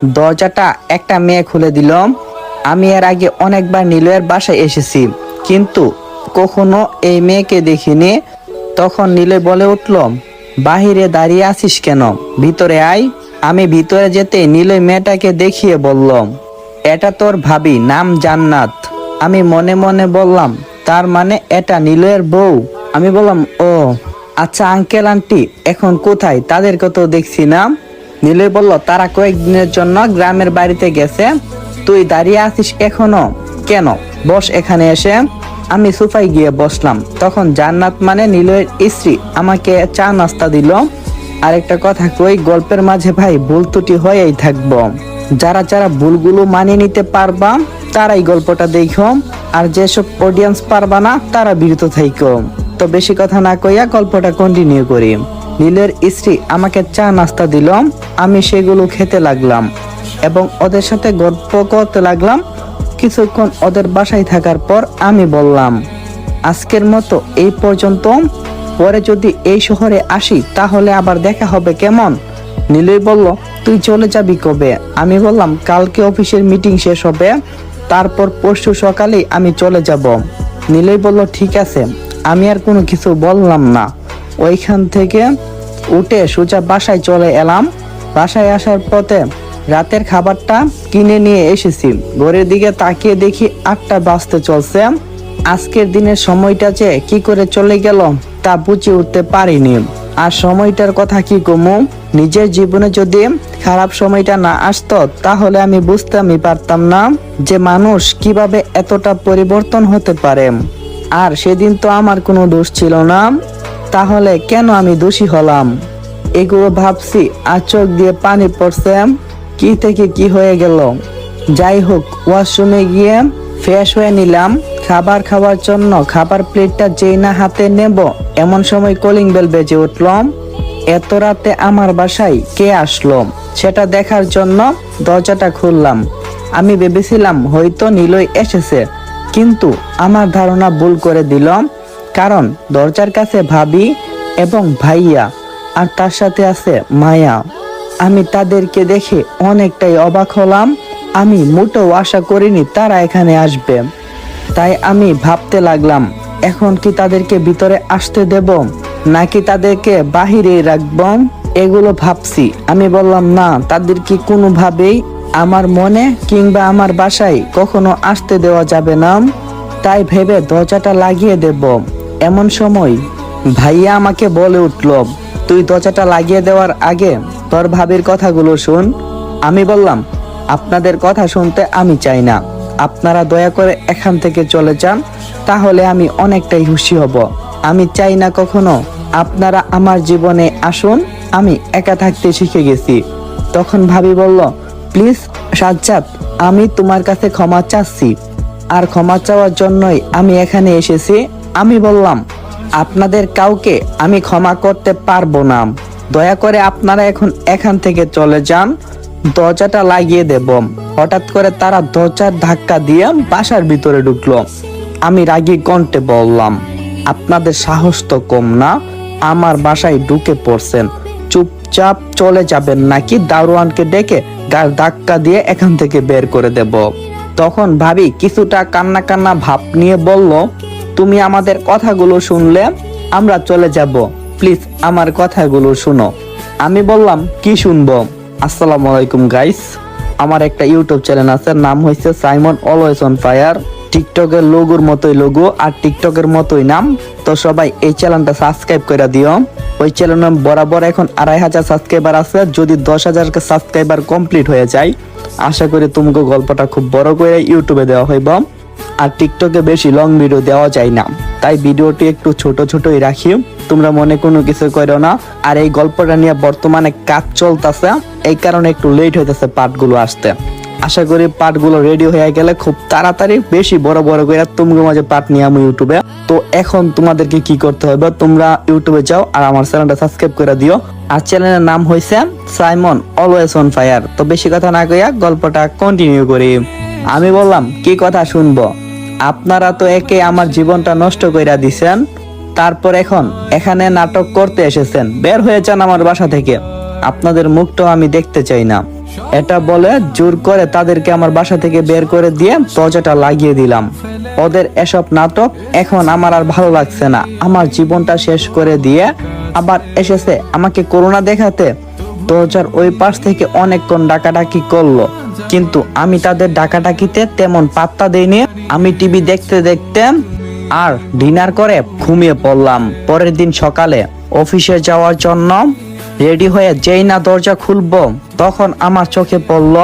দরজাটা একটা মেয়ে খুলে দিল। আমি এর আগে অনেকবার নীলয়ের বাসায় এসেছি, কিন্তু কখনো এই মেয়েকে দেখিনি। তখন নীলয় বলে উঠল, বাহিরে দাঁড়িয়ে আছিস কেন, ভিতরে আয়। আমি ভিতরে যেতে নীলয় মেয়েটাকে দেখিয়ে বলল, এটা তোর ভাবি, নাম জান্নাত। আমি মনে মনে বললাম, তার মানে এটা নীলয়ের বউ। আমি বললাম, ও আচ্ছা আঙ্কেল আন্টি এখন কোথায়, তাদেরকে তো দেখছি না। নীলয় বলল, তারা কয়েকদিনের জন্য গ্রামের বাড়িতে গেছে। তুই দাঁড়িয়ে আছিস এখনো কেন, বস এখানে এসে। আমি সোফায় গিয়ে বসলাম। তখন জান্নাত মানে নীলয়ের স্ত্রী আমাকে চা নাস্তা দিল। আর একটা কথা কই, গল্পের মাঝে ভাই ভুল ত্রুটি হয়েই থাকবো। যারা যারা ভুলগুলো মানিয়ে নিতে পারবা তারাই গল্পটা দেখো, আর যেসব অডিয়েন্স পারবা না তারা বিরত থাইকো। তো বেশি কথা না কইয়া গল্পটা কন্টিনিউ করি। নীলের স্ত্রী আমাকে চা নাস্তা দিল, আমি সেগুলো খেতে লাগলাম এবং ওদের সাথে গল্প করতে লাগলাম। কিছুক্ষণ ওদের বাসায় থাকার পর আমি বললাম, আজকের মতো এই পর্যন্ত, পরে যদি এই শহরে আসি তাহলে আবার দেখা হবে কেমন। নীলয় বলল, তুই চলে যাবি কবে? আমি বললাম, কালকে অফিসের মিটিং শেষ হবে, তারপর পরশু সকালেই আমি চলে যাব। নীলয় বলল, ঠিক আছে। আমি আর কোনো কিছু বললাম না। ওইখান থেকে উঠে সোজা বাসায় চলে এলাম। বাসায় আসার পথে রাতের খাবারটা কিনে নিয়ে এসেছি। ঘরের দিকে তাকিয়ে দেখি 8টা বাজতে চলছে। আজকের দিনের সময়টা যে কি করে চলে গেল তা বুঝে উঠতে পারিনি। আর সময়টার কথা কি কমু, নিজের জীবনে যদি খারাপ সময়টা না আসতো তাহলে আমি বুঝতামই পারতাম না যে মানুষ কিভাবে এতটা পরিবর্তন হতে পারে। আর সেদিন তো আমার কোনো দোষ ছিল না, তাহলে কেন আমি দোষী হলাম? এগুলো ভাবছি আর চোখ দিয়ে পানি পড়ছে। কি থেকে কি হয়ে গেল। যাই হোক, ওয়াশরুমে গিয়ে ফ্রেশ হয়ে নিলাম। খাবার খাওয়ার জন্য খাবার প্লেটটা যেই না হাতে নেব এমন সময় কলিং বেল বেজে উঠল। এত রাতে আমার বাসায় কে আসলো সেটা দেখার জন্য দরজাটা খুললাম। আমি ভেবেছিলাম হয়তো নীলয় এসেছে, কিন্তু আমার ধারণা ভুল করে দিল, কারণ দরজার কাছে ভাবি এবং ভাইয়া, আর তার সাথে আছে মায়া। আমি তাদেরকে দেখে অনেকটাই অবাক হলাম। আমি মোটেও আশা করিনি তারা এখানে আসবে। তাই আমি ভাবতে লাগলাম, এখন কি তাদেরকে ভিতরে আসতে দেব নাকি তাদেরকে বাহিরে রাখব। এগুলো ভাবছি। আমি বললাম, না, তাদের কি কোনোভাবেই আমার মনে কিংবা আমার বাসায় কখনো আসতে দেওয়া যাবে না। তাই ভেবে দরজাটা লাগিয়ে দেব। এমন সময় ভাইয়া আমাকে বলে উঠল, তুই দরজাটা লাগিয়ে দেওয়ার আগে তোর ভাবির কথাগুলো শুন। আমি বললাম, আপনাদের কথা শুনতে আমি চাই না, আপনারা দয়া করে এখান থেকে চলে যান, তাহলে আমি অনেকটাই খুশি হব। আমি চাই না কখনো আপনারা আমার জীবনে আসুন, আমি একা থাকতে শিখে গেছি। তখন ভাবি বলল, প্লিজ সাজ্জাদ, আমি তোমার কাছে ক্ষমা চাচ্ছি, আর ক্ষমা চাওয়ার জন্যই আমি এখানে এসেছি। আমি বললাম, আপনাদের কাউকে আমি ক্ষমা করতে পারবো না, দয়া করে আপনারা এখন এখান থেকে চলে যান, দরজাটা লাগিয়ে দেব। হঠাৎ করে তারা দরজার ধাক্কা দিয়ে বাসার ভিতরে ঢুকলো। আমি রাগী কণ্ঠে বললাম, আপনাদের সাহস তো কম না, আমার বাসায় ঢুকে পড়ছেন, চুপচাপ চলে যাবেন নাকি দারোয়ানকে ডেকে গার ধাক্কা দিয়ে এখান থেকে বের করে দেব। তখন ভাবি কিছুটা কান্না কান্না ভাব নিয়ে বলল, তুমি আমাদের কথাগুলো শুনলে আমরা চলে যাব, প্লিজ আমার কথাগুলো শুনো। আমি বললাম, কি শুনবো? আসসালামু আলাইকুম গাইস, আমার একটা ইউটিউব চ্যানেল আছে, নাম হয়েছে সাইমন অলওয়েজ অন ফায়ার। টিকটকের লোগোর মতোই লোগো আর টিকটকের মতোই নাম। তো সবাই এই চ্যানেলটা সাবস্ক্রাইব করে দিও। ওই চ্যানেল বরাবর এখন 2500 সাবস্ক্রাইবার আছে। যদি 10,000 সাবস্ক্রাইবার কমপ্লিট হয়ে যায়, আশা করি তোমাকে গল্পটা খুব বড় করে ইউটিউবে দেওয়া হইব। আর টিকটকে বেশি লং ভিডিও দেওয়া যায় না, তাই ভিডিওটি একটু ছোট ছোটই রাখি, তোমরা মনে কোনো কিছু করো না। আর এই গল্পটা নিয়ে বর্তমানে কাজ চলতেছে, এই কারণে একটু লেট হইতেছে পার্টগুলো আসতে। আশা করি পার্টগুলো রেডি হয়ে গেলে খুব তাড়াতাড়ি বেশি বড় বড় করে তোমাদের মাঝে পার্ট নিয়ে আমি ইউটিউবে। তো এখন তোমাদেরকে কি করতে হবে, তোমরা ইউটিউবে যাও আর আমার চ্যানেলটা সাবস্ক্রাইব করে দিও। আর চ্যানেলের নাম হয়েছে সাইমন অলওয়েজ অন ফায়ার। তো বেশি কথা না কইয়া গল্পটা কন্টিনিউ করি। আমি বললাম, কি কথা শুনবো? আপনারা তো একে আমার জীবনটা নষ্ট কইরা দিছেন, তারপর এখন এখানে নাটক করতে এসেছেন। বের হয়ে যান আমার বাসা থেকে, আপনাদের মুখটাও আমি দেখতে চাই না। এটা বলে জোর করে তাদেরকে আমার বাসা থেকে বের করে দিয়ে দরজাটা লাগিয়ে দিলাম। ওদের এসব নাটক এখন আমার আর ভালো লাগছে না। আমার জীবনটা শেষ করে দিয়ে আবার এসেছে আমাকে করোনা দেখাতে। দরজার ওই পাশ থেকে অনেকক্ষণ ডাকাডাকি করলো, কিন্তু আমি তাদের ডাকাডাকিতে তেমন পাত্তা দেইনি। আমি টিভি দেখতে দেখতে আর ডিনার করে ঘুমিয়ে পড়লাম। পরের দিন সকালে অফিসে যাওয়ার জন্য রেডি হয়ে যেই না দরজা খুলবো, তখন আমার চোখে পড়ল